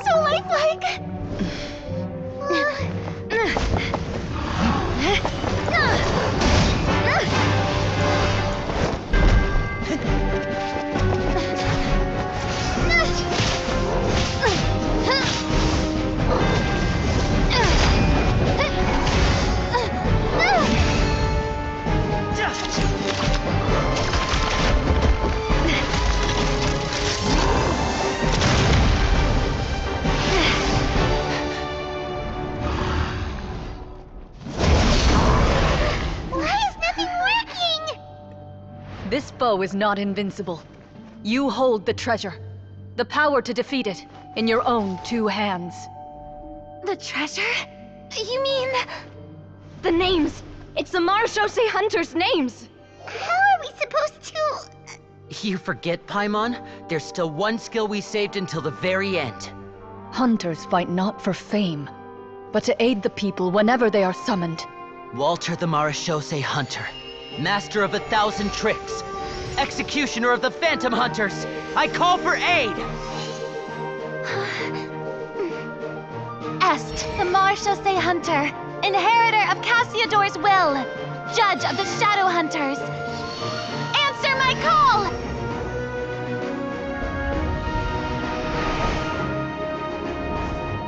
So lifelike! This foe is not invincible. You hold the treasure. The power to defeat it in your own 2 hands. The treasure? You mean... the names! It's the Marshose Hunters' names! How are we supposed to... You forget, Paimon? There's still one skill we saved until the very end. Hunters fight not for fame, but to aid the people whenever they are summoned. Walter the Marashose Hunter, master of 1,000 tricks, executioner of the Phantom Hunters, I call for aid! Est, the Marshose Hunter, inheritor of Cassiodor's will, judge of the Shadow Hunters. Answer my call!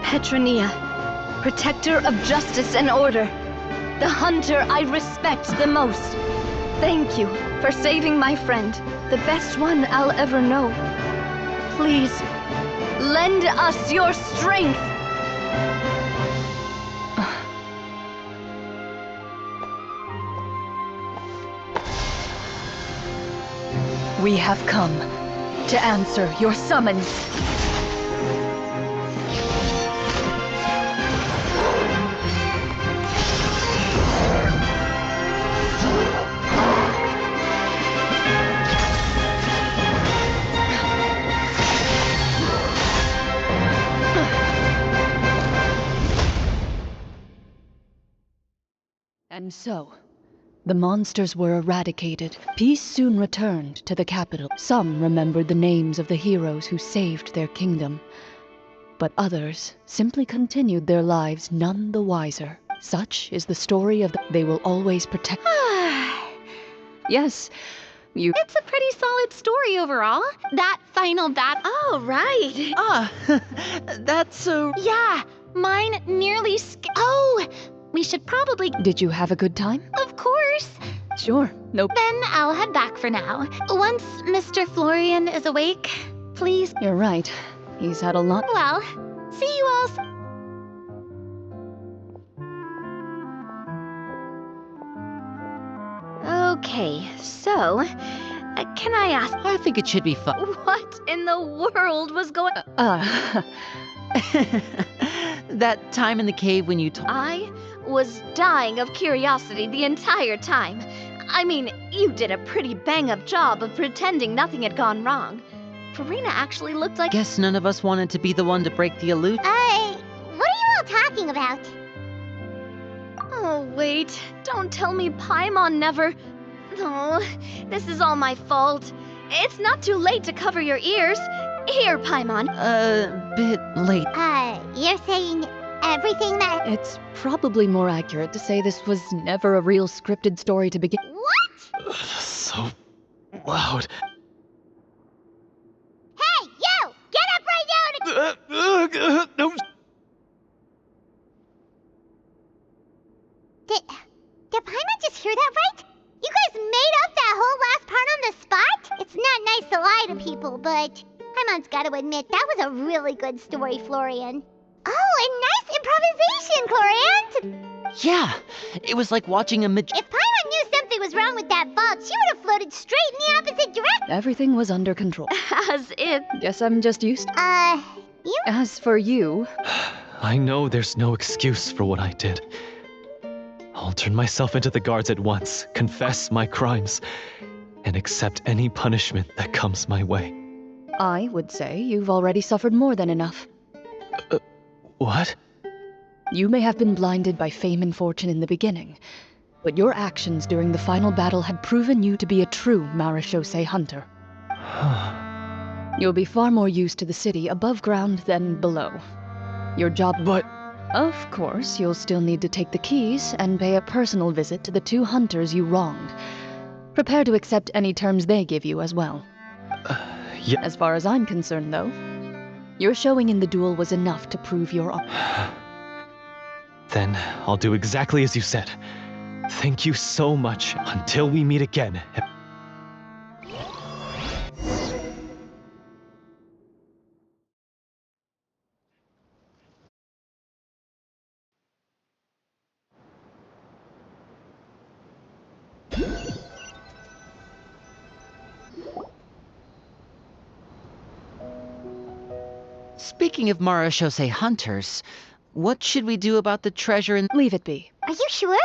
Petronia, protector of justice and order, the hunter I respect the most. Thank you for saving my friend, the best one I'll ever know. Please, lend us your strength! We have come to answer your summons. And so, the monsters were eradicated. Peace soon returned to the capital. Some remembered the names of the heroes who saved their kingdom, but others simply continued their lives none the wiser. Such is the story of they will always protect. Yes, you... It's a pretty solid story overall. That final battle... Oh, right. Ah, that's a... Yeah, mine nearly Oh, we should probably... Did you have a good time? Of course. Sure, nope. Then I'll head back for now. Once Mr. Florian is awake, please... You're right. He's had a lot... Well, see you all... Okay, so... can I ask... I think it should be fun. What in the world was going... That time in the cave when you told... I was dying of curiosity the entire time. I mean, you did a pretty bang-up job of pretending nothing had gone wrong. Farina actually looked like... Guess none of us wanted to be the one to break the illusion. What are you all talking about? Oh, wait. Don't tell me Paimon never... Oh, this is all my fault. It's not too late to cover your ears. Here, Paimon. Bit late. You're saying everything that... It's probably more accurate to say this was never a real scripted story to begin. What? So loud. Hey, you! Get up right now and... No. Did Paimon just hear that right? You guys made up that whole last part on the spot? It's not nice to lie to people, but Paimon's got to admit, that was a really good story, Florian. Oh, and nice improvisation, Florian! Yeah, it was like watching a If Paimon knew something was wrong with that vault, she would have floated straight in the opposite direction. Everything was under control. As if... Guess I'm just used. You... As for you... I know there's no excuse for what I did. I'll turn myself into the guards at once, confess my crimes, and accept any punishment that comes my way. I would say you've already suffered more than enough. What? You may have been blinded by fame and fortune in the beginning, but your actions during the final battle had proven you to be a true Marechaussee hunter. You'll be far more used to the city above ground than below. Your job... But... Of course, you'll still need to take the keys and pay a personal visit to the 2 hunters you wronged. Prepare to accept any terms they give you as well. Yeah. As far as I'm concerned, though, your showing in the duel was enough to prove your... Then I'll do exactly as you said. Thank you so much. Until we meet again. Speaking of Marechaussee hunters, what should we do about the treasure in... Leave it be. Are you sure?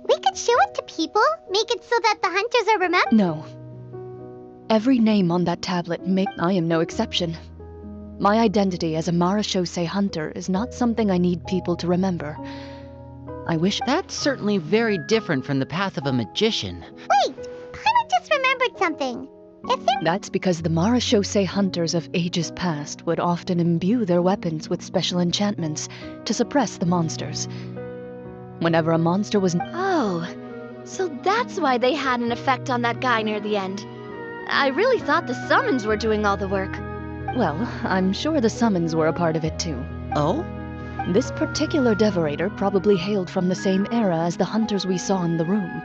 We could show it to people, make it so that the hunters are remembered. No. Every name on that tablet I am no exception. My identity as a Marechaussee hunter is not something I need people to remember. I wish... That's certainly very different from the path of a magician. Wait, Paimon just remembered something. If there... That's because the Marechaussee hunters of ages past would often imbue their weapons with special enchantments to suppress the monsters. Whenever a monster was... Oh, so that's why they had an effect on that guy near the end. I really thought the summons were doing all the work. Well, I'm sure the summons were a part of it too. Oh? This particular Devorator probably hailed from the same era as the hunters we saw in the room.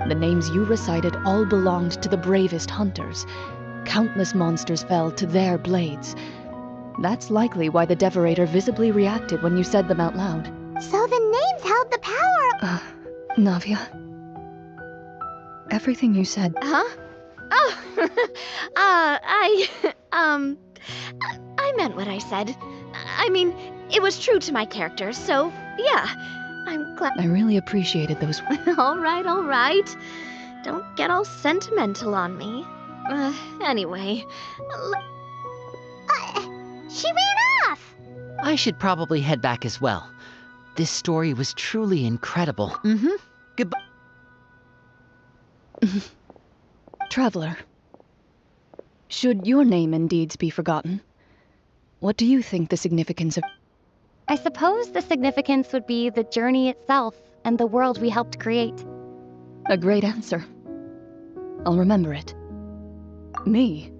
The names you recited all belonged to the bravest hunters. Countless monsters fell to their blades. That's likely why the Devorator visibly reacted when you said them out loud. So the names held the power... Navia. Everything you said... Huh? Oh, I meant what I said. I mean, it was true to my character, so yeah, I'm glad. I really appreciated those... All right. Don't get all sentimental on me. Anyway, She ran off! I should probably head back as well. This story was truly incredible. Goodbye. Traveler. Should your name and deeds be forgotten, what do you think the significance of... I suppose the significance would be the journey itself and the world we helped create. A great answer. I'll remember it. Me?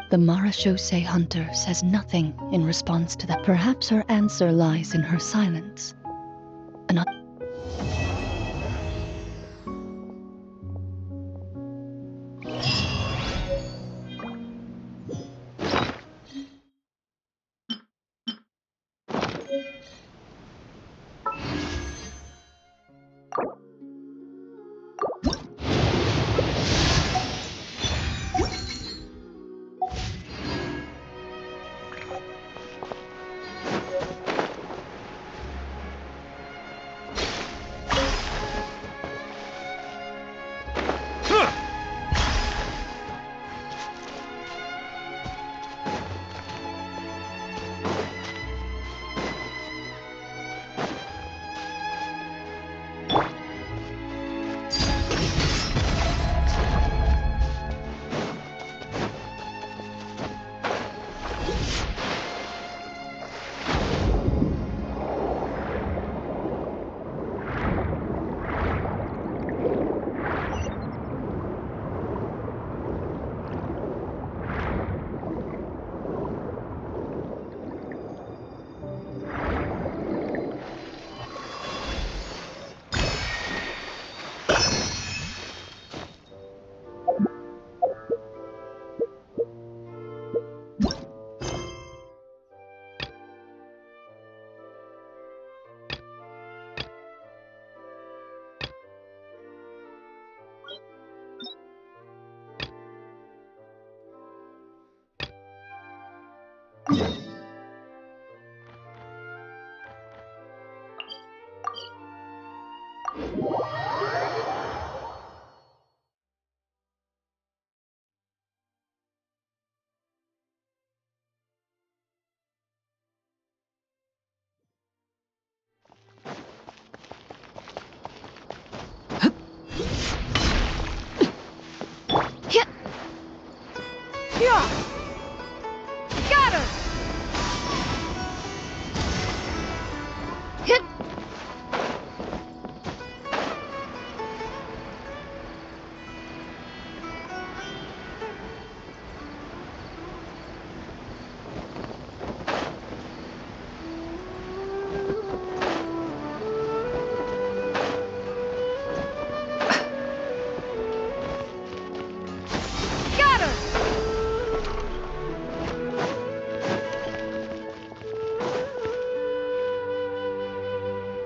The Marechaussee hunter says nothing in response to that. Perhaps her answer lies in her silence.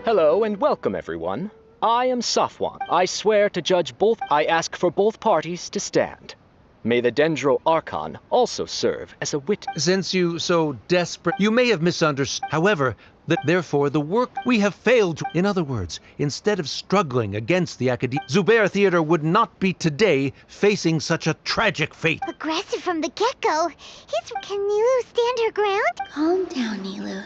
Hello and welcome, everyone. I am Safwan. I swear to judge both. I ask for both parties to stand. May the Dendro Archon also serve as a witness. Since you so desperate, you may have misunderstood. However, therefore the work we have failed to. In other words, instead of struggling against the Academy, Zubair Theater would not be today facing such a tragic fate. Aggressive from the get-go. Can Nilu stand her ground? Calm down, Nilu.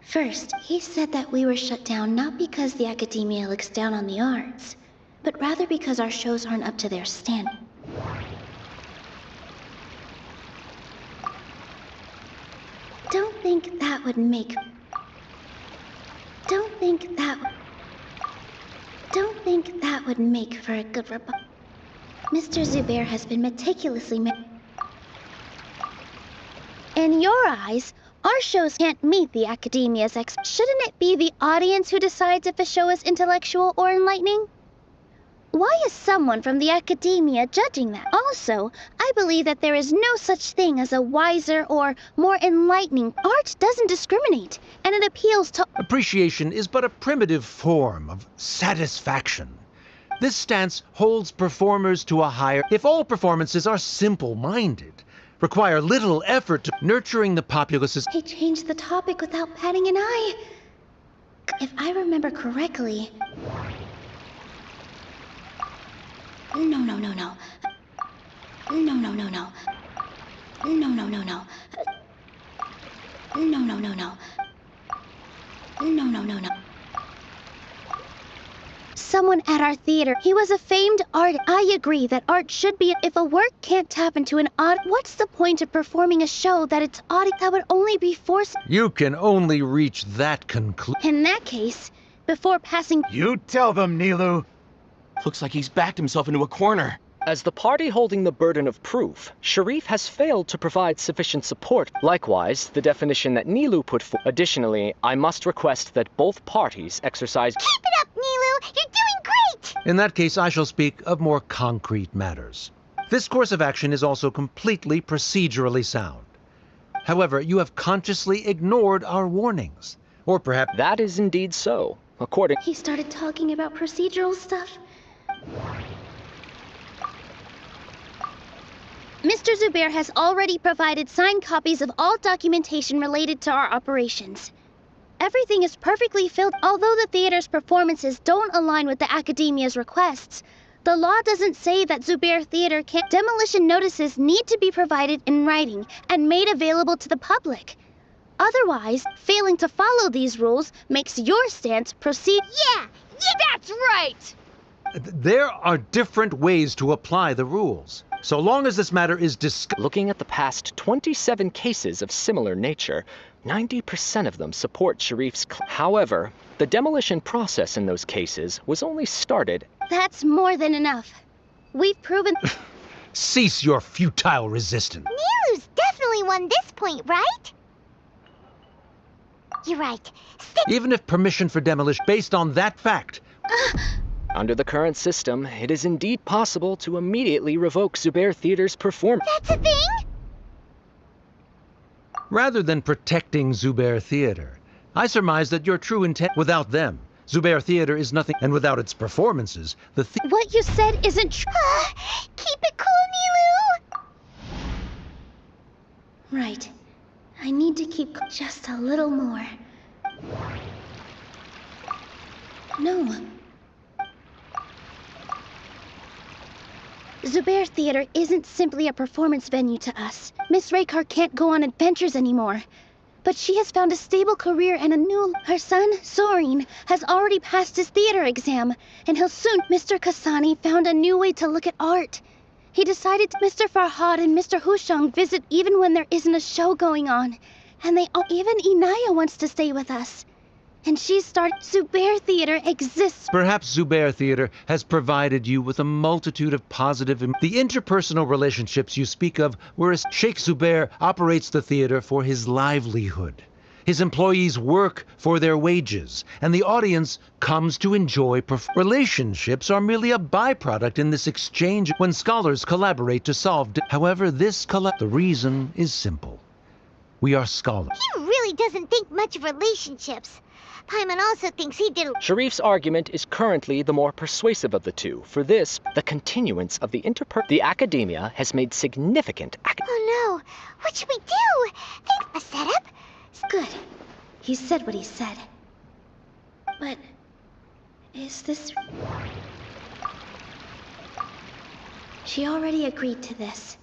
First, he said that we were shut down not because the academia looks down on the arts, but rather because our shows aren't up to their standard. Don't think that would make for a good rebuttal. Mr. Zubair has been meticulously In your eyes, our shows can't meet the academia's Shouldn't it be the audience who decides if a show is intellectual or enlightening? Why is someone from the academia judging that? Also, I believe that there is no such thing as a wiser or more enlightening. Art doesn't discriminate, and it appeals to... Appreciation is but a primitive form of satisfaction. This stance holds performers to a higher... If all performances are simple-minded, require little effort to nurturing the populace's... He changed the topic without batting an eye. If I remember correctly... No. No. Someone at our theater. He was a famed artist. I agree that art should be... If a work can't tap into an what's the point of performing a show that its audience... That would only be forced... You can only reach that conclusion. In that case, before passing... You tell them, Nilu. Looks like he's backed himself into a corner. As the party holding the burden of proof, Sharif has failed to provide sufficient support. Likewise, the definition that Nilu put forth. Additionally, I must request that both parties exercise... Keep it up, Nilu! You're doing great! In that case, I shall speak of more concrete matters. This course of action is also completely procedurally sound. However, you have consciously ignored our warnings. Or perhaps... That is indeed so. According... He started talking about procedural stuff. Mr. Zubair has already provided signed copies of all documentation related to our operations. Everything is perfectly filled. Although the theater's performances don't align with the academia's requests, the law doesn't say that Zubair Theater can't. Demolition notices need to be provided in writing and made available to the public. Otherwise, failing to follow these rules makes your stance proceed. Yeah, that's right! There are different ways to apply the rules. So long as this matter is Looking at the past 27 cases of similar nature, 90% of them support Sharif's However, the demolition process in those cases was only started... That's more than enough. We've proven... Cease your futile resistance. Nilu's definitely won this point, right? You're right. Even if permission for demolition based on that fact... Under the current system, it is indeed possible to immediately revoke Zubair Theater's performance. That's a thing? Rather than protecting Zubair Theater, I surmise that your true intent... Without them, Zubair Theater is nothing, and without its performances, What you said isn't true. Keep it cool, Nilu! Right. I need to keep just a little more. No. Zubair Theater isn't simply a performance venue to us. Miss Raykar can't go on adventures anymore. But she has found a stable career and a new... Her son, Sorin, has already passed his theater exam, and he'll soon... Mr. Kasani found a new way to look at art. He decided Mr. Farhad and Mr. Hushang visit even when there isn't a show going on. And they all... Even Inaya wants to stay with us. And she's started... Zubair Theater exists... Perhaps Zubair Theater has provided you with a multitude of positive... The interpersonal relationships you speak of, whereas Sheikh Zubair operates the theater for his livelihood. His employees work for their wages, and the audience comes to enjoy... Relationships are merely a byproduct in this exchange when scholars collaborate to solve... However, The reason is simple. We are scholars. He really doesn't think much of relationships. Paimon also thinks he did. Sharif's argument is currently the more persuasive of the two. For this, the continuance of the academia has made significant Oh no, what should we do? Think a setup? Good. He said what he said. But is this... She already agreed to this.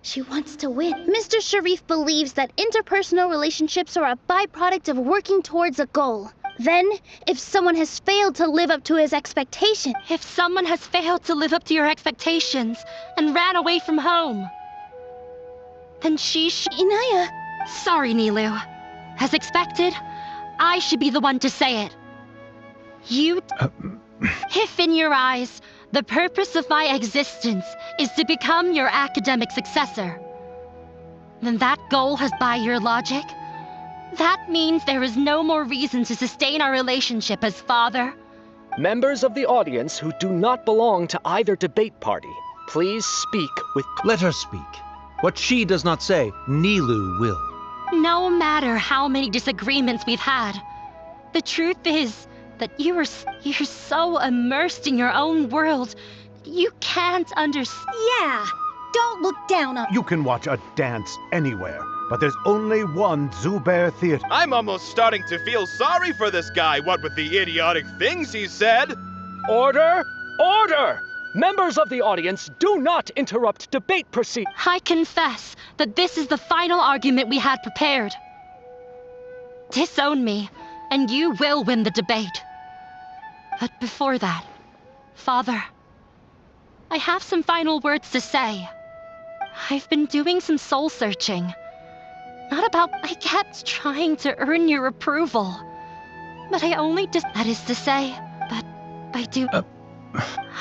She wants to win. Mr. Sharif believes that interpersonal relationships are a byproduct of working towards a goal. Then, if someone has failed to live up to his expectation... If someone has failed to live up to your expectations and ran away from home, then Inaya... Sorry, Nilu. As expected, I should be the one to say it. If in your eyes, the purpose of my existence is to become your academic successor, then that goal has by your logic. That means there is no more reason to sustain our relationship as father. Members of the audience who do not belong to either debate party, please speak with... Let her speak. What she does not say, Nilu will. No matter how many disagreements we've had, the truth is that you're so immersed in your own world, you can't understand. Yeah, don't look down on... You can watch a dance anywhere, but there's only one Zubair theater. I'm almost starting to feel sorry for this guy, what with the idiotic things he said. Order! Order! Members of the audience, do not interrupt debate proceed. I confess that this is the final argument we had prepared. Disown me, and you will win the debate. But before that, Father, I have some final words to say. I've been doing some soul searching. I kept trying to earn your approval. But that is to say, that I do...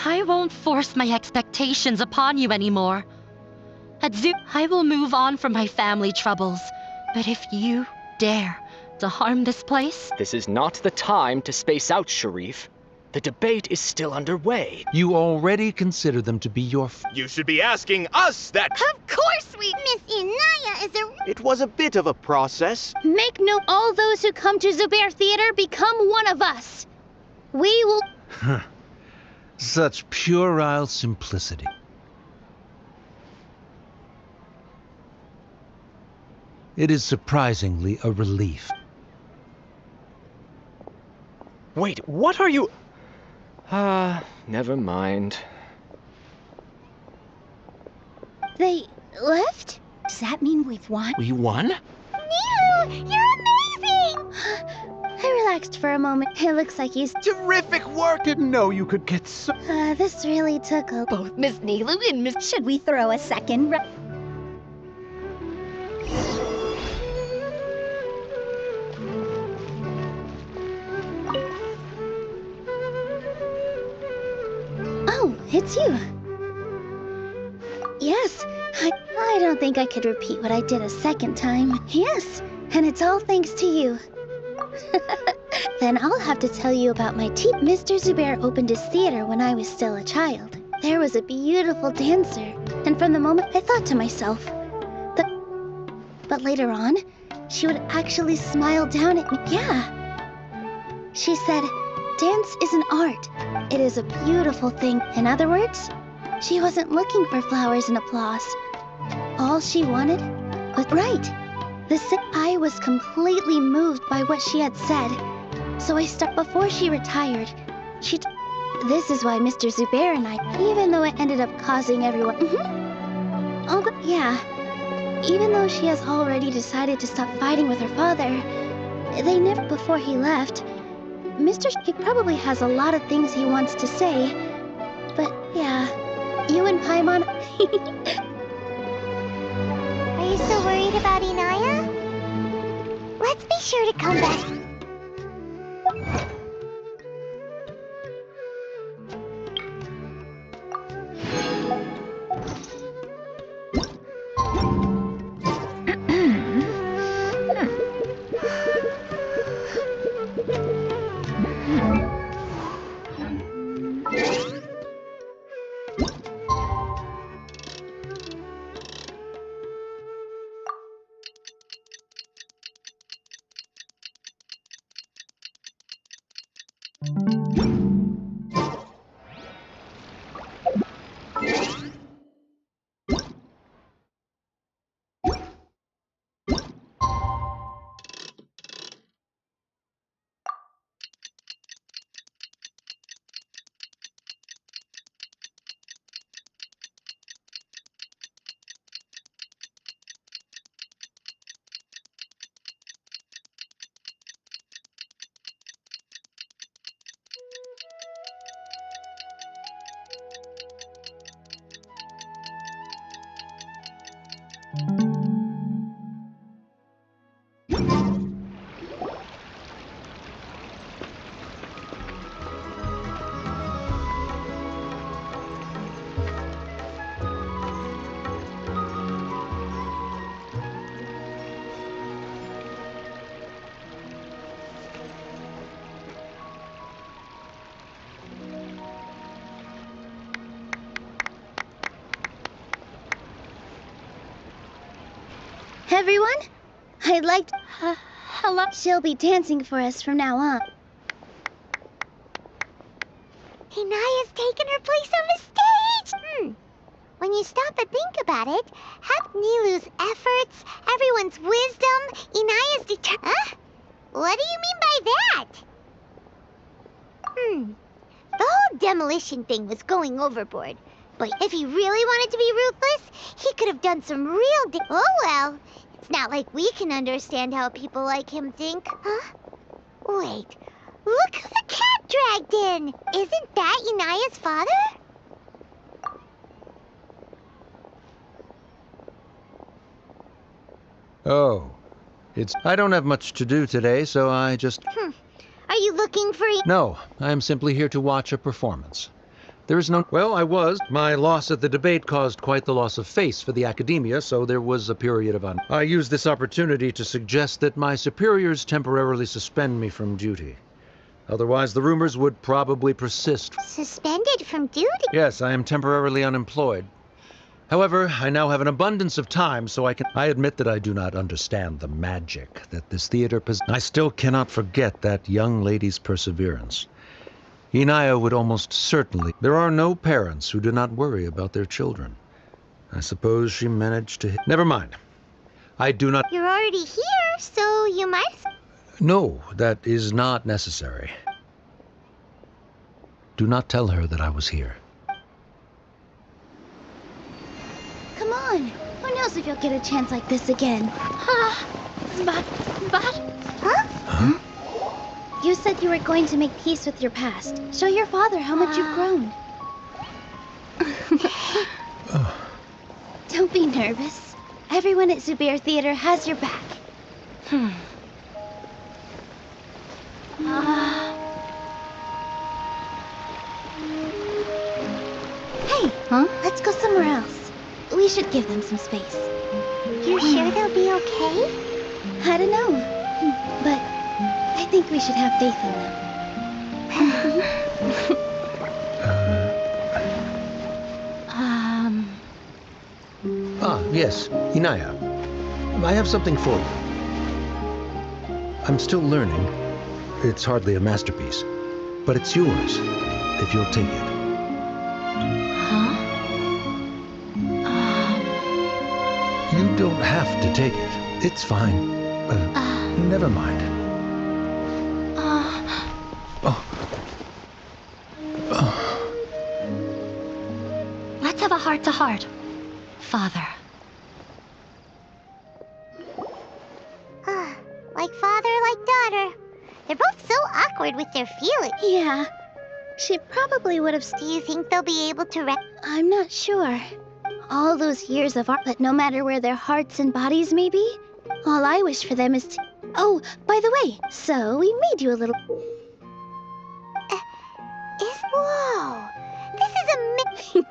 I won't force my expectations upon you anymore. I will move on from my family troubles. But if you dare to harm this place... This is not the time to space out, Sharif. The debate is still underway. You already consider them to be your... You should be asking us that... Of course we... Miss Inaya is a... It was a bit of a process. Make note, all those who come to Zubair Theater become one of us. We will... Such puerile simplicity. It is surprisingly a relief. Wait, what are you... never mind. They left? Does that mean we've won? We won? Nilu, you're amazing! I relaxed for a moment. It looks like he's... Terrific work! Didn't know you could get so... this really took a... Both Miss Nilu and Miss... Should we throw a second Oh, it's you. Yes, I don't think I could repeat what I did a second time. Yes, and it's all thanks to you. Then I'll have to tell you about my teacher. Mr. Zubair opened his theater when I was still a child. There was a beautiful dancer, and from the moment I thought to myself, but later on, she would actually smile down at me. Yeah. She said, dance is an art. It is a beautiful thing. In other words, she wasn't looking for flowers and applause. All she wanted was right. I was completely moved by what she had said. So I stopped before she retired. This is why Mr. Zubair and I, even though it ended up causing everyone... Oh, but yeah. Even though she has already decided to stop fighting with her father, they never... Before he left, he probably has a lot of things he wants to say. But yeah, you and Paimon... Are you so worried about Inaya? Let's be sure to come back. Everyone, I'd like to... Hello? She'll be dancing for us from now on. Inaya's taken her place on the stage! When you stop and think about it, half Nilu's efforts, everyone's wisdom, Inaya's Huh? What do you mean by that? The whole demolition thing was going overboard. But if he really wanted to be ruthless, he could have done some real Oh well, it's not like we can understand how people like him think. Huh? Wait, look who the cat dragged in! Isn't that Inaya's father? Oh, I don't have much to do today, so I just... Are you looking for... No, I am simply here to watch a performance. There is no... Well, I was. My loss at the debate caused quite the loss of face for the academia, so there was a period of I used this opportunity to suggest that my superiors temporarily suspend me from duty. Otherwise, the rumors would probably persist. Suspended from duty? Yes, I am temporarily unemployed. However, I now have an abundance of time, so I admit that I do not understand the magic that this theater I still cannot forget that young lady's perseverance. Inaya would almost certainly... There are no parents who do not worry about their children. I suppose she managed to... Never mind. I do not... You're already here, so you might... No, that is not necessary. Do not tell her that I was here. Come on. Who knows if you'll get a chance like this again? But... Huh? You said you were going to make peace with your past. Show your father how much you've grown. Don't be nervous. Everyone at Zubair Theater has your back. Hey, let's go somewhere else. We should give them some space. You sure they'll be okay? I don't know, but I think we should have faith in them. Yes, Inaya. I have something for you. I'm still learning. It's hardly a masterpiece, but it's yours, if you'll take it. You don't have to take it. It's fine. Never mind. Let's have a heart-to-heart, Father. Like father, like daughter. They're both so awkward with their feelings. Yeah. She probably would have... Do you think they'll be able to... I'm not sure. All those years of art, but no matter where their hearts and bodies may be, all I wish for them is to... Oh, by the way, so we made you a little... Whoa! This is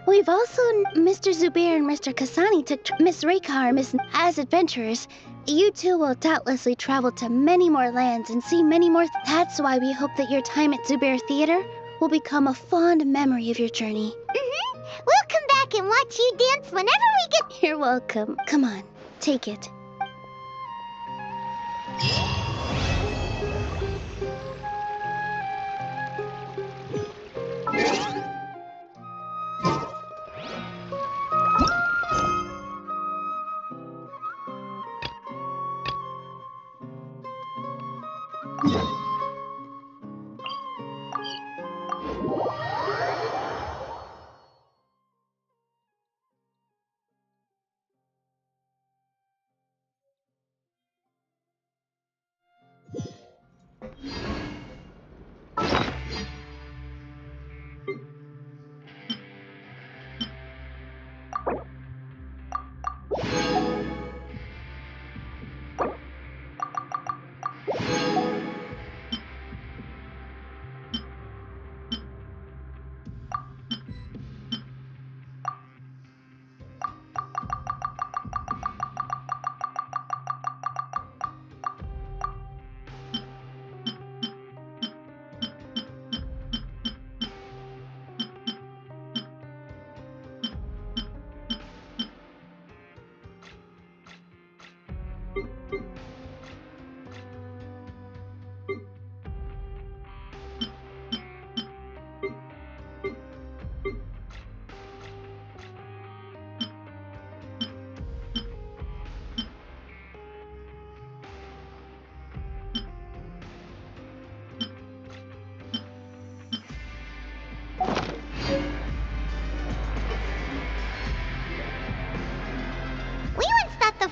We've also... Mr. Zubair and Mr. Kasani took Miss Raykar, as adventurers. You two will doubtlessly travel to many more lands and see many more... That's why we hope that your time at Zubair Theater will become a fond memory of your journey. We'll come back and watch you dance whenever we get... You're welcome. Come on, take it.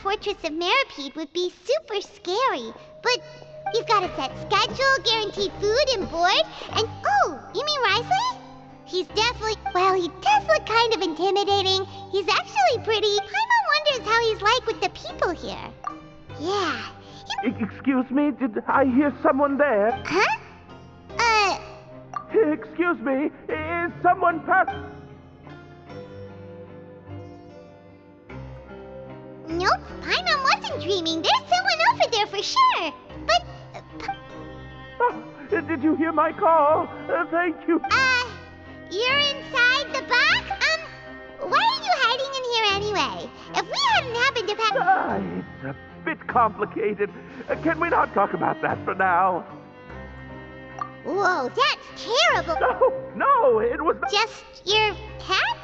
Fortress of Meripede would be super scary, but you've got a set schedule, guaranteed food and board, and oh, you mean Risley? He's definitely, well, he does look kind of intimidating. He's actually pretty. Paimon wonders how he's like with the people here. Yeah. Excuse me, did I hear someone there? Huh? Excuse me, is someone Nope, Paimon wasn't dreaming. There's someone over there for sure. But... Oh, did you hear my call? Thank you. You're inside the box? Why are you hiding in here anyway? If we hadn't happened to have... It's a bit complicated. Can we not talk about that for now? Whoa, that's terrible. No, it was... Just your hat?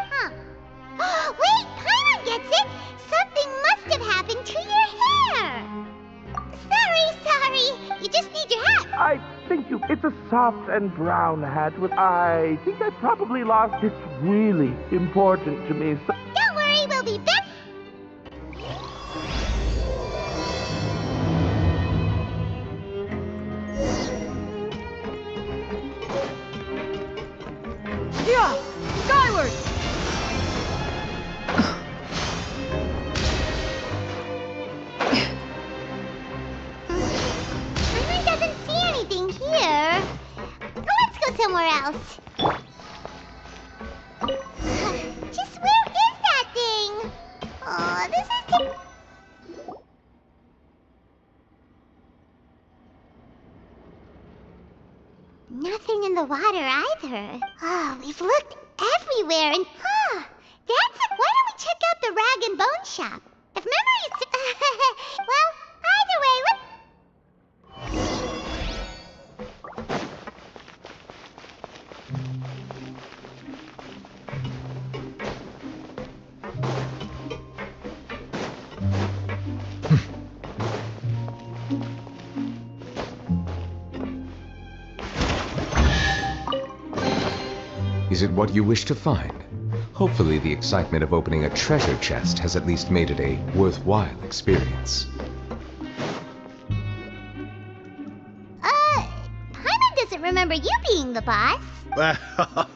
Huh. Wait, Paimon gets it. Something must have happened to your hair. Sorry. You just need your hat. I think it's a soft and brown hat I think I probably lost. It's really important to me. So... Don't worry, we'll be back. Yeah! Skyward! Paimon doesn't see anything here. Let's go somewhere else. Just where is that thing? Oh, this is... Nothing in the water either. Oh, we've looked everywhere and... that's it. Why don't we check out the rag and bone shop? If memories... well, either way, let's... Is it what you wish to find? Hopefully the excitement of opening a treasure chest has at least made it a worthwhile experience. Paimon doesn't remember you being the boss. Well,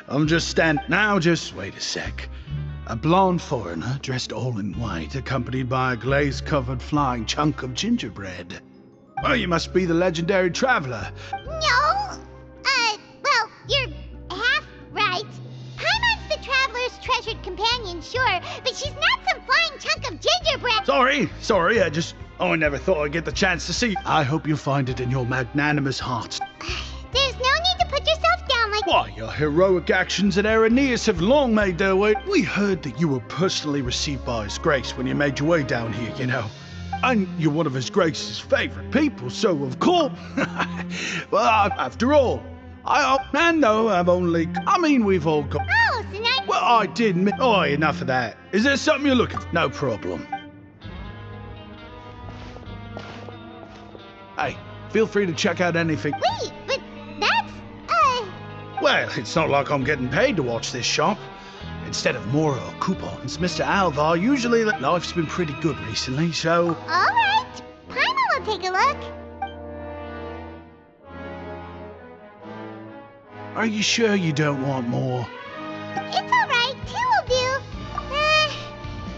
I'm just standing... Now, just wait a sec. A blonde foreigner, dressed all in white, accompanied by a glaze-covered flying chunk of gingerbread. Well, you must be the legendary traveler. No! Well, you're half right. Paimon's the traveler's treasured companion, sure, but she's not some flying chunk of gingerbread. Sorry, I never thought I'd get the chance to see you. I hope you find it in your magnanimous heart. There's no need to put yourself down like... Why, your heroic actions at Aeneas have long made their way. We heard that you were personally received by His Grace when you made your way down here, you know. And you're one of His Grace's favorite people, so of course... Well, after all, we've all got... Oh, so now... Well, I didn't... Oh, enough of that. Is there something you're looking for? No problem. Hey, Feel free to check out anything. Wait, but that's, Well, it's not like I'm getting paid to watch this shop. Instead of more coupons, Mr. Alvar usually... Life's been pretty good recently, so... Alright. Paimon will take a look. Are you sure you don't want more? It's alright, 2 will do.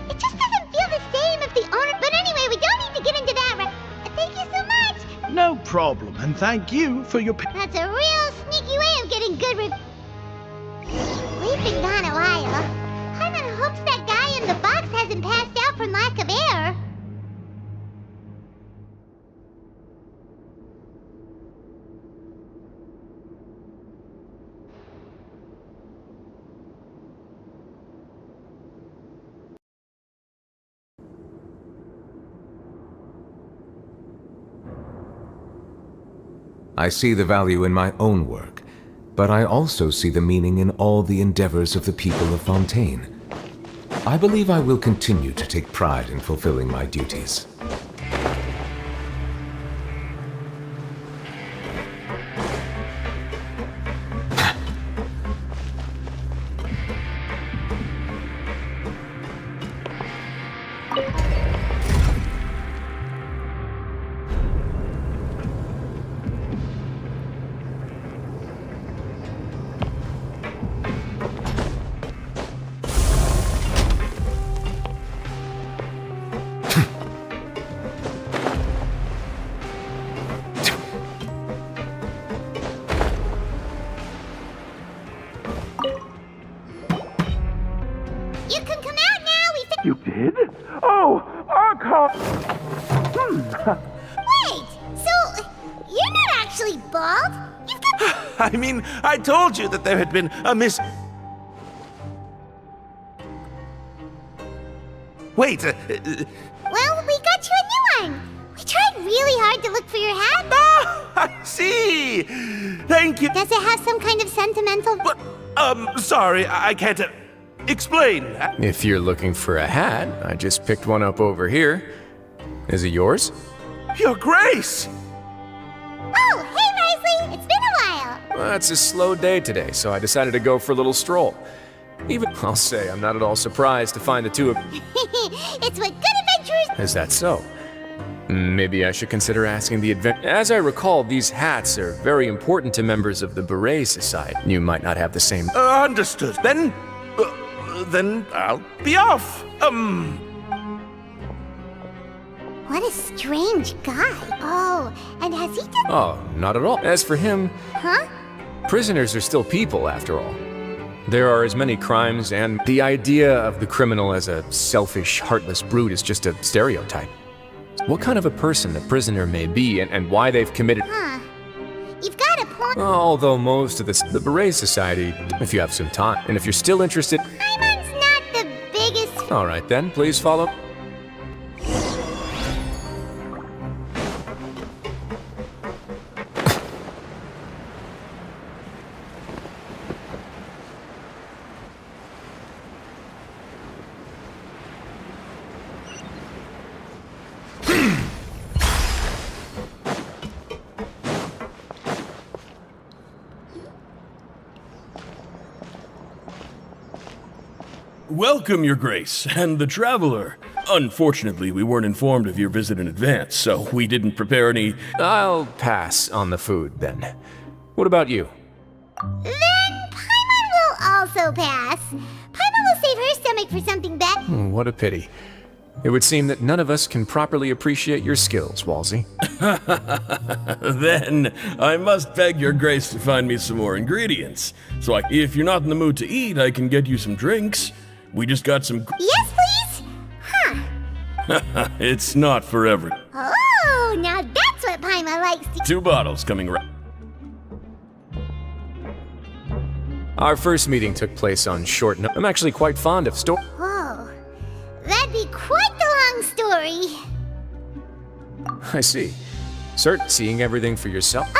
It just doesn't feel the same if the owner... But anyway, we don't need to get into that right... Thank you so much. No problem, and thank you for your... That's a real sneaky way of getting good We've been gone a while. Paimon hopes that guy in the box hasn't passed out from lack of air. I see the value in my own work, but I also see the meaning in all the endeavors of the people of Fontaine. I believe I will continue to take pride in fulfilling my duties. You can come out now. You did? Oh, Archon! Wait, so you're not actually bald? You've got... I mean, I told you that there had been a Wait, Well, we got you a new one. We tried really hard to look for your hat. I see! Thank you. Does it have some kind of sentimental... Sorry, I can't explain. If you're looking for a hat, I just picked one up over here. Is it yours? Your Grace! Oh, hey, Risley! It's been a while. Well, it's a slow day today, so I decided to go for a little stroll. Even, I'll say, I'm not at all surprised to find the two of... It's what good adventurers... Is that so? Maybe I should consider asking the As I recall, these hats are very important to members of the Beret Society. You might not have the same... Understood. Then I'll be off. What a strange guy. Oh, and has he done... Oh, not at all. As for him... Huh? Prisoners are still people, after all. There are as many crimes, and the idea of the criminal as a selfish, heartless brute is just a stereotype. What kind of a person a prisoner may be, and why they've committed... Huh. You've got a point. Although most of the Beret Society, if you have some time, and if you're still interested... Paimon's not the biggest... All right then, please follow. Welcome, Your Grace, and the Traveler. Unfortunately, we weren't informed of your visit in advance, so we didn't prepare any... I'll pass on the food, then. What about you? Then Paimon will also pass. Paimon will save her stomach for something better. What a pity. It would seem that none of us can properly appreciate your skills, Walsey. Then, I must beg Your Grace to find me some more ingredients. So if you're not in the mood to eat, I can get you some drinks. We just got some... Yes, please? Huh. It's not for everyone. Oh, now that's what Paimon likes to... 2 bottles coming right... Our first meeting took place on short notice. I'm actually quite fond of Oh, that'd be quite the long story. I see. Seeing everything for yourself?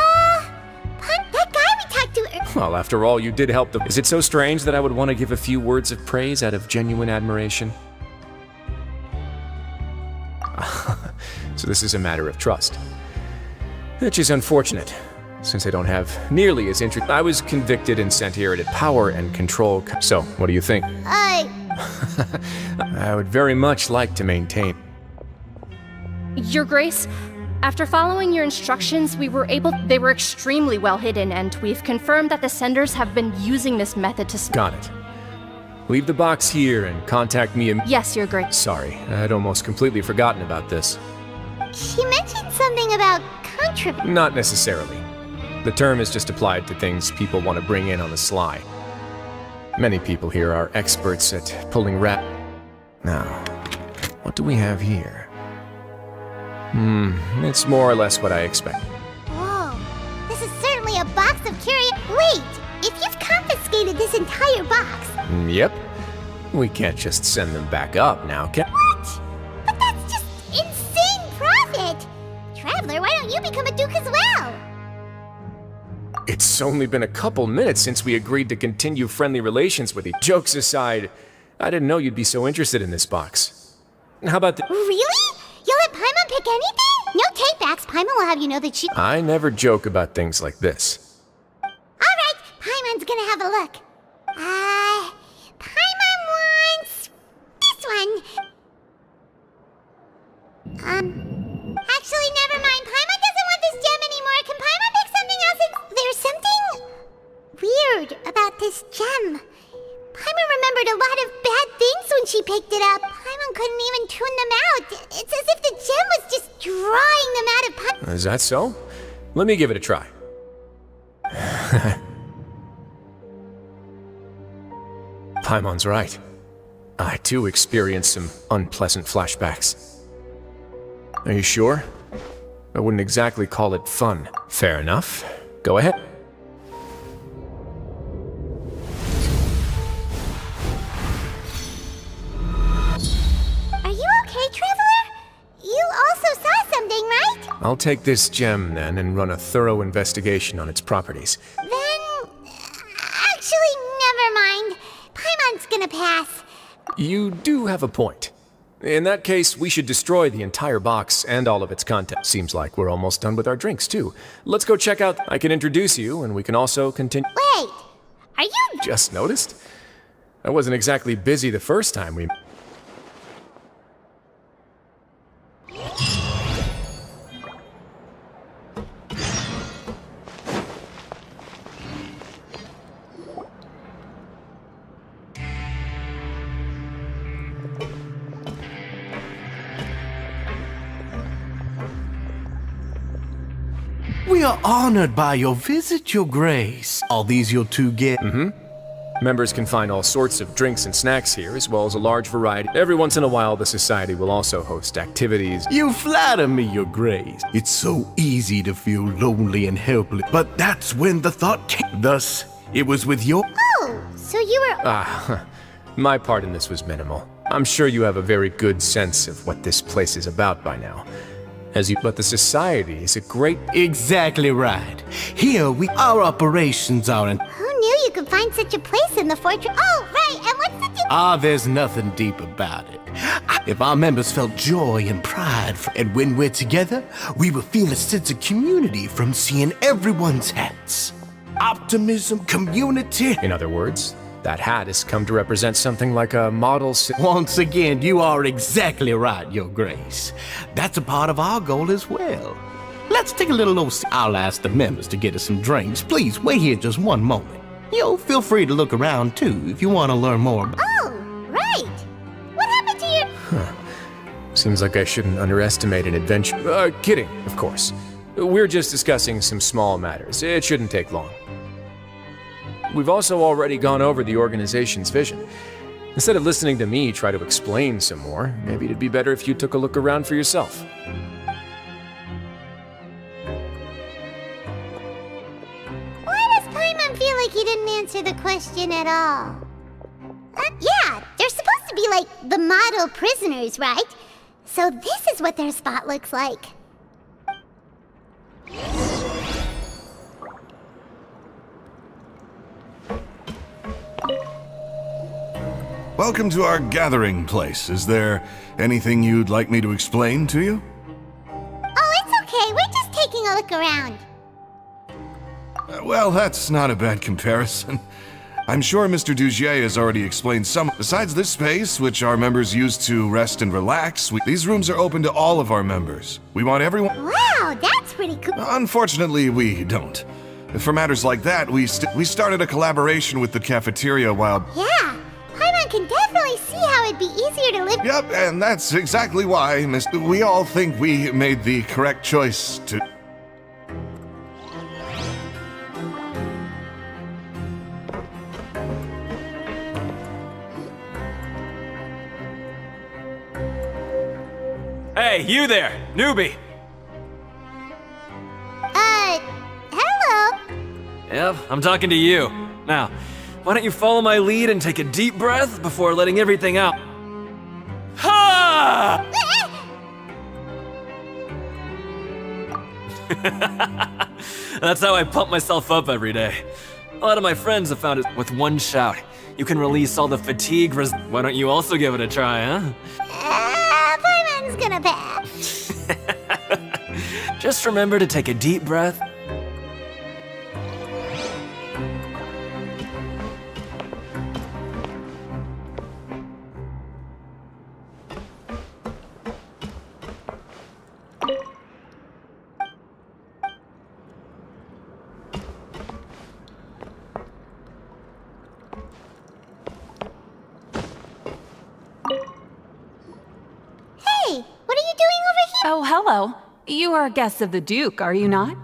That guy we talked to... Well, after all, you did help them. Is it so strange that I would want to give a few words of praise out of genuine admiration? So this is a matter of trust. Which is unfortunate, since I don't have nearly as interest. I was convicted and sent here to power and control. So, what do you think? I would very much like to maintain. Your Grace, after following your instructions, they were extremely well hidden, and we've confirmed that the senders have been using this method to... Got it. Leave the box here and contact me. Yes, Your Grace. Sorry, I'd almost completely forgotten about this. She mentioned something about contraband. Not necessarily. The term is just applied to things people want to bring in on the sly. Many people here are experts at pulling rat. Now, what do we have here? It's more or less what I expect. Whoa, this is certainly a box of curious... Wait, if you've confiscated this entire box... Yep. We can't just send them back up now, can... What? But that's just insane profit! Traveler, why don't you become a duke as well? It's only been a couple minutes since we agreed to continue friendly relations with you. Jokes aside, I didn't know you'd be so interested in this box. How about the... Really? You'll let Paimon pick anything? No take-backs. Paimon will have you know that she... I never joke about things like this. Alright, Paimon's gonna have a look. Paimon wants... this one. Actually, never mind. Paimon doesn't want this gem anymore. Can Paimon pick something else? There's something weird about this gem. Paimon remembered a lot of bad things when she picked it up. Paimon couldn't even tune them out. It's as if the gem was just drawing them out of Paimon. Is that so? Let me give it a try. Paimon's right. I too experienced some unpleasant flashbacks. Are you sure? I wouldn't exactly call it fun. Fair enough. Go ahead. Are you okay, Traveler? You also saw something, right? I'll take this gem then and run a thorough investigation on its properties. Then... actually, never mind. Paimon's gonna pass. You do have a point. In that case, we should destroy the entire box and all of its content. Seems like we're almost done with our drinks, too. Let's go check out... I can introduce you, and we can also continue... Wait! Are you... Just noticed? I wasn't exactly busy the first time we... We are honored by your visit, Your Grace. All these you'll two get? Members can find all sorts of drinks and snacks here, as well as a large variety. Every once in a while, the Society will also host activities. You flatter me, Your Grace. It's so easy to feel lonely and helpless. But that's when the thought came. Thus, it was with your... Oh, so you were... My part in this was minimal. I'm sure you have a very good sense of what this place is about by now. But the Society is a great... Exactly right. Here, our operations are in... Who knew you could find such a place in the fortress? Oh, right, and what's the... there's nothing deep about it. If our members felt joy and pride, and when we're together, we will feel a sense of community from seeing everyone's hats. Optimism, community... In other words, that hat has come to represent something like a model... Once again, you are exactly right, Your Grace. That's a part of our goal as well. Let's take a little I'll ask the members to get us some drinks. Please, wait here just one moment. Feel free to look around, too, if you want to learn more. Oh, right. What happened to your... Seems like I shouldn't underestimate an adventure... kidding, of course. We're just discussing some small matters. It shouldn't take long. We've also already gone over the organization's vision. Instead of listening to me try to explain some more, maybe it'd be better if you took a look around for yourself. Why does Paimon feel like he didn't answer the question at all? Yeah, they're supposed to be like the model prisoners, right? So this is what their spot looks like. Welcome to our gathering place. Is there anything you'd like me to explain to you? Oh, it's okay. We're just taking a look around. Well, that's not a bad comparison. I'm sure Mr. Dugier has already explained some. Besides this space, which our members use to rest and relax, these rooms are open to all of our members. We want everyone... Wow, that's pretty cool. Unfortunately, we don't. For matters like that, we started a collaboration with the cafeteria while... Yeah, Paimon can definitely see how it'd be easier to live... Yep, and that's exactly why, we all think we made the correct choice to... Hey, you there, newbie! Hello? Yep, I'm talking to you. Now, why don't you follow my lead and take a deep breath before letting everything out? Ha! That's how I pump myself up every day. A lot of my friends have found it with one shout. You can release all the fatigue. Why don't you also give it a try, huh? Paimon's gonna pass. Just remember to take a deep breath. Oh, hello. You are guests of the Duke, are you not?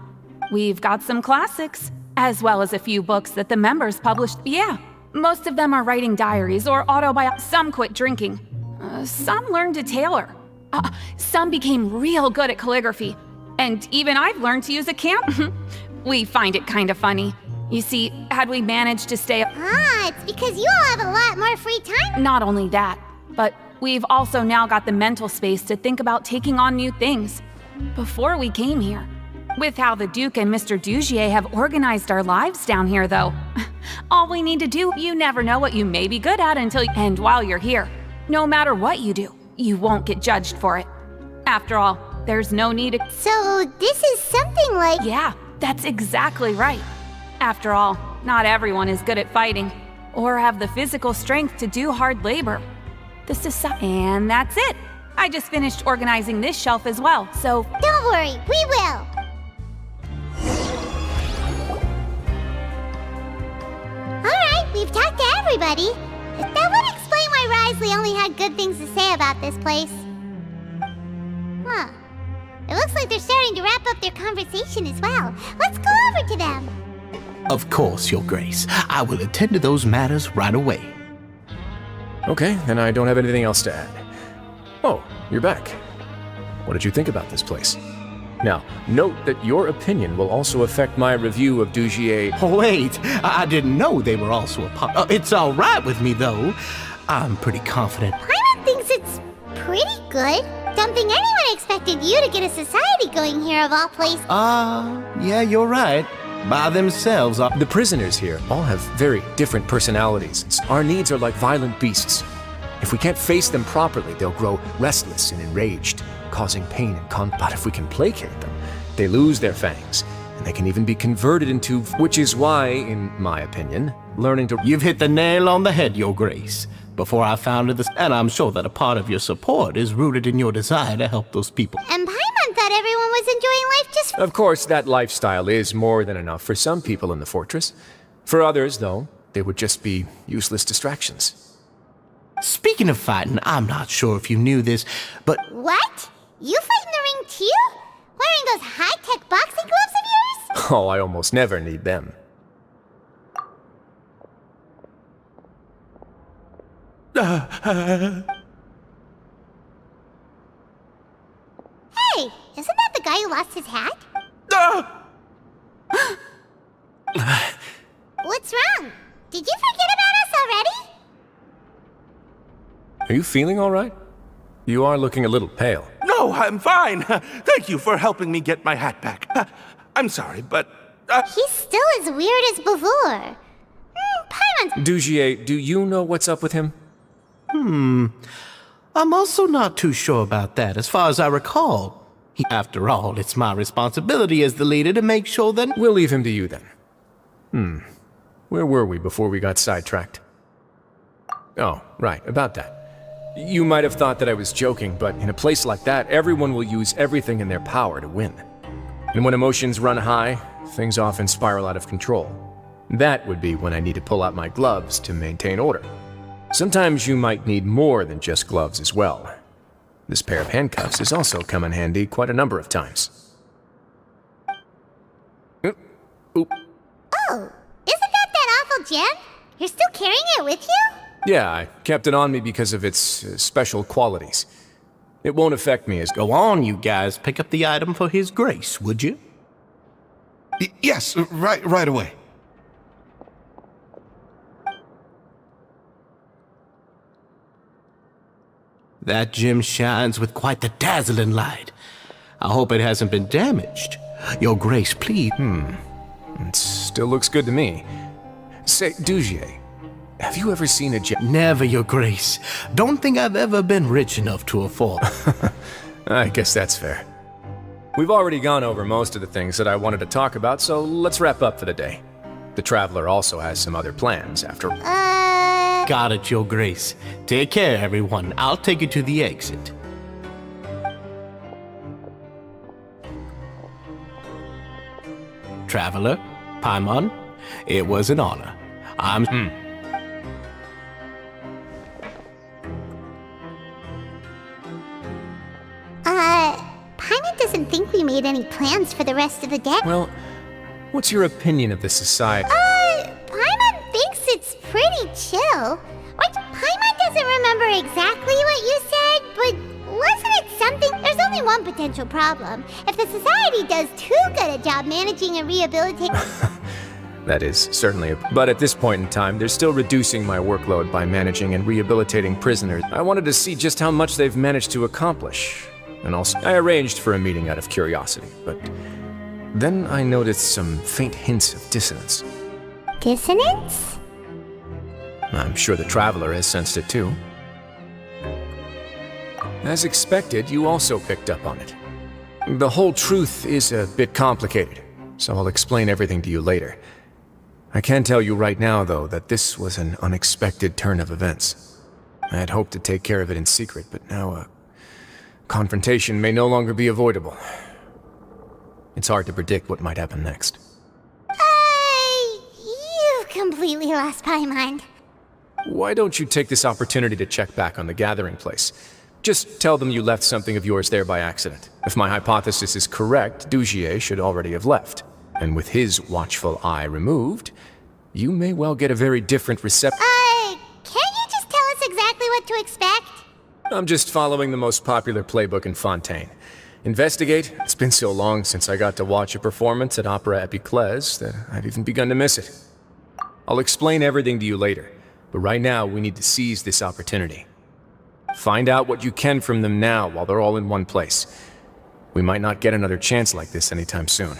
We've got some classics, as well as a few books that the members published. Yeah, most of them are writing diaries or autobiographies. Some quit drinking. Some learned to tailor. Some became real good at calligraphy. And even I've learned to use a camp. We find it kind of funny. You see, had we managed to stay... It's because you all have a lot more free time. Not only that, but we've also now got the mental space to think about taking on new things. Before we came here. With how the Duke and Mr. Dugier have organized our lives down here, though. All we need to do, you never know what you may be good at until... And while you're here, no matter what you do, you won't get judged for it. After all, there's no need to... So this is something like... Yeah, that's exactly right. After all, not everyone is good at fighting, or have the physical strength to do hard labor. And that's it. I just finished organizing this shelf as well, so... Don't worry, we will! Alright, we've talked to everybody. That would explain why Risley only had good things to say about this place. Huh. It looks like they're starting to wrap up their conversation as well. Let's go over to them. Of course, Your Grace. I will attend to those matters right away. Okay, then I don't have anything else to add. Oh, you're back. What did you think about this place? Now, note that your opinion will also affect my review of Dugier. Oh, wait, I didn't know they were also a part. It's all right with me, though. I'm pretty confident. Paimon thinks it's pretty good. Don't think anyone expected you to get a society going here of all places. Yeah, you're right. By themselves. The prisoners here all have very different personalities. Our needs are like violent beasts. If we can't face them properly, they'll grow restless and enraged, causing pain and conflict. But if we can placate them, they lose their fangs, and they can even be converted into... Which is why, in my opinion, learning to... You've hit the nail on the head, Your Grace. Before I founded this, and I'm sure that a part of your support is rooted in your desire to help those people. And Paimon thought everyone was enjoying life just... Of course, that lifestyle is more than enough for some people in the fortress. For others, though, they would just be useless distractions. Speaking of fighting, I'm not sure if you knew this, but... What? You fight in the ring too? Wearing those high-tech boxing gloves of yours? Oh, I almost never need them. Hey, isn't that the guy who lost his hat? What's wrong? Did you forget about us already? Are you feeling all right? You are looking a little pale. No, I'm fine. Thank you for helping me get my hat back. I'm sorry, but... He's still as weird as before. Paimon's... Dugier, do you know what's up with him? I'm also not too sure about that. As far as I recall, After all, it's my responsibility as the leader to make sure that... We'll leave him to you then. Where were we before we got sidetracked? Oh, right, about that. You might have thought that I was joking, but in a place like that, everyone will use everything in their power to win. And when emotions run high, things often spiral out of control. That would be when I need to pull out my gloves to maintain order. Sometimes you might need more than just gloves as well. This pair of handcuffs has also come in handy quite a number of times. Oh, isn't that awful gem? You're still carrying it with you? Yeah, I kept it on me because of its special qualities. It won't affect me as... Go on, you guys. Pick up the item for His Grace, would you? Yes, right away. That gem shines with quite the dazzling light. I hope it hasn't been damaged. Your Grace, please. It still looks good to me. Say, Dugier, have you ever seen a gem? Never, Your Grace. Don't think I've ever been rich enough to afford. I guess that's fair. We've already gone over most of the things that I wanted to talk about, so let's wrap up for the day. The Traveler also has some other plans after... Got it, Your Grace. Take care, everyone. I'll take you to the exit. Traveler, Paimon, it was an honor. Paimon doesn't think we made any plans for the rest of the day. Well, what's your opinion of this society? Paimon thinks it's pretty chill. Like, Paimon doesn't remember exactly what you said, but wasn't it something? There's only one potential problem. If the society does too good a job managing and rehabilitating... That is certainly But at this point in time, they're still reducing my workload by managing and rehabilitating prisoners. I wanted to see just how much they've managed to accomplish. And also, I arranged for a meeting out of curiosity, but then I noticed some faint hints of dissonance. Dissonance? I'm sure the Traveler has sensed it too. As expected, you also picked up on it. The whole truth is a bit complicated, so I'll explain everything to you later. I can tell you right now, though, that this was an unexpected turn of events. I had hoped to take care of it in secret, but now a confrontation may no longer be avoidable. It's hard to predict what might happen next. You've completely lost my mind. Why don't you take this opportunity to check back on the gathering place? Just tell them you left something of yours there by accident. If my hypothesis is correct, Dugier should already have left. And with his watchful eye removed, you may well get a very different reception. Can't you just tell us exactly what to expect? I'm just following the most popular playbook in Fontaine. Investigate. It's been so long since I got to watch a performance at Opera Epiclese that I've even begun to miss it. I'll explain everything to you later, but right now we need to seize this opportunity. Find out what you can from them now while they're all in one place. We might not get another chance like this anytime soon.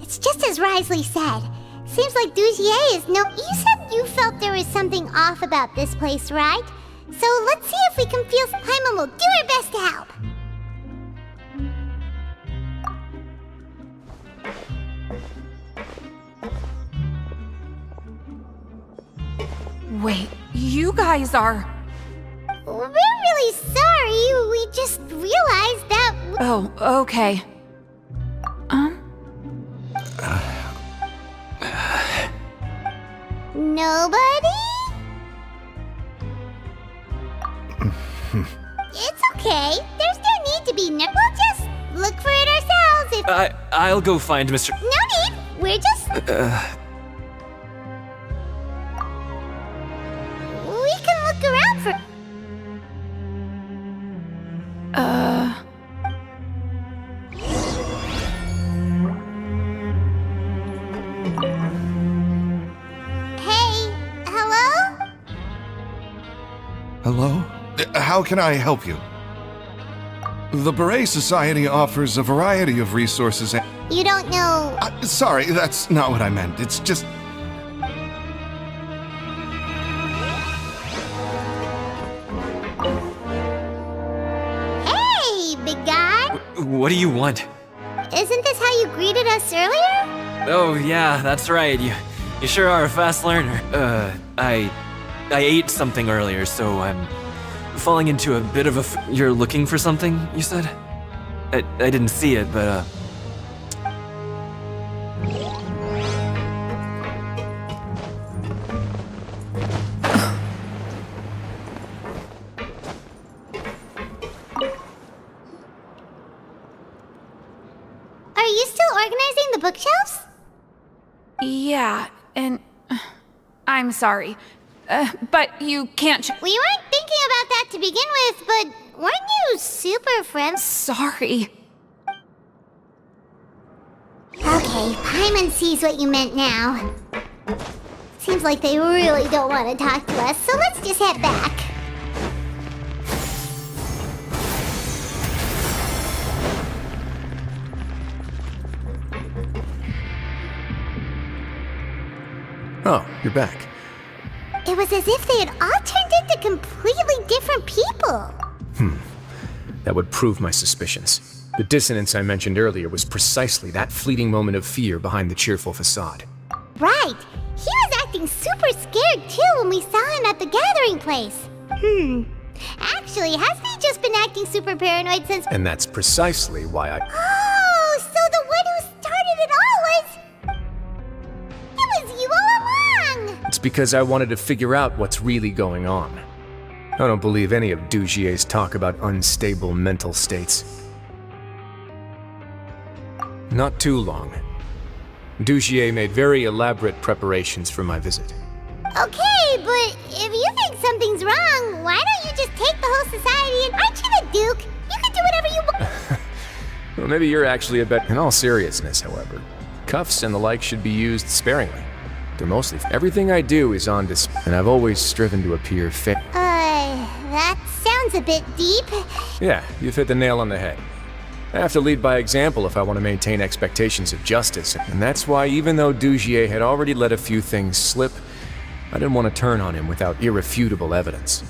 It's just as Risley said. Seems like Dugier is no... You said you felt there was something off about this place, right? So let's see if we can feel... Paimon will do her best to help. Wait, you guys are... We're really sorry. We just realized that... Oh, okay. Nobody? It's okay. There's no need to be we'll just look for it ourselves if... I'll go find Mr... No need. We're just... We can look around for... Hey, Hello? How can I help you? The Beret Society offers a variety of resources and... You don't know... sorry, that's not what I meant. It's just... Hey, big guy! What do you want? Isn't this how you greeted us earlier? Oh, yeah, that's right. You sure are a fast learner. I ate something earlier, so I'm falling into a bit of a... You're looking for something, you said? I didn't see it, but, Are you still organizing the bookshelves? Yeah, and I'm sorry, but you can't. We weren't thinking about that to begin with, but weren't you super friends? Sorry. Okay, Paimon sees what you meant now. Seems like they really don't want to talk to us, so let's just head back. Oh, you're back. It was as if they had all turned into completely different people. That would prove my suspicions. The dissonance I mentioned earlier was precisely that fleeting moment of fear behind the cheerful facade. Right. He was acting super scared too when we saw him at the gathering place. Actually, hasn't he just been acting super paranoid since... And that's precisely why I... Oh, so the one who started it all was... It was you all along! It's because I wanted to figure out what's really going on. I don't believe any of Dugier's talk about unstable mental states. Not too long. Dugier made very elaborate preparations for my visit. Okay, but if you think something's wrong, why don't you just take the whole society and... Aren't you the Duke? You can do whatever you want. Well, maybe you're actually a bit... In all seriousness, however, cuffs and the like should be used sparingly. They're mostly... Everything I do is on display, and I've always striven to appear fair. That sounds a bit deep. Yeah, you've hit the nail on the head. I have to lead by example if I want to maintain expectations of justice, and that's why even though Dugier had already let a few things slip, I didn't want to turn on him without irrefutable evidence.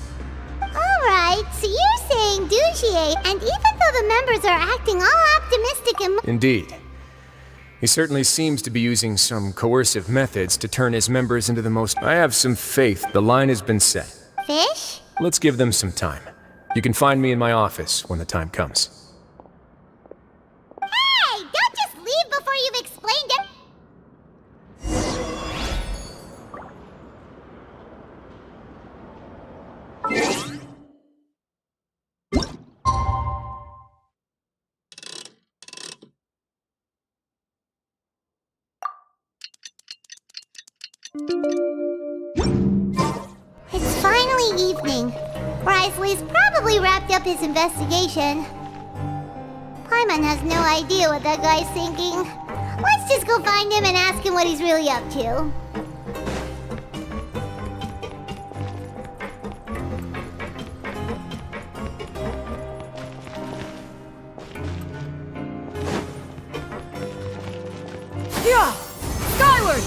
Alright, so you're saying Dugier, and even though the members are acting all optimistic and... Indeed. He certainly seems to be using some coercive methods to turn his members into the most... I have some faith the line has been set. Fish? Let's give them some time. You can find me in my office when the time comes. Hey, don't just leave before you've explained it. It's finally evening. Risley's probably wrapped up his investigation. Paimon has no idea what that guy's thinking. Let's just go find him and ask him what he's really up to. Yeah! Skyward!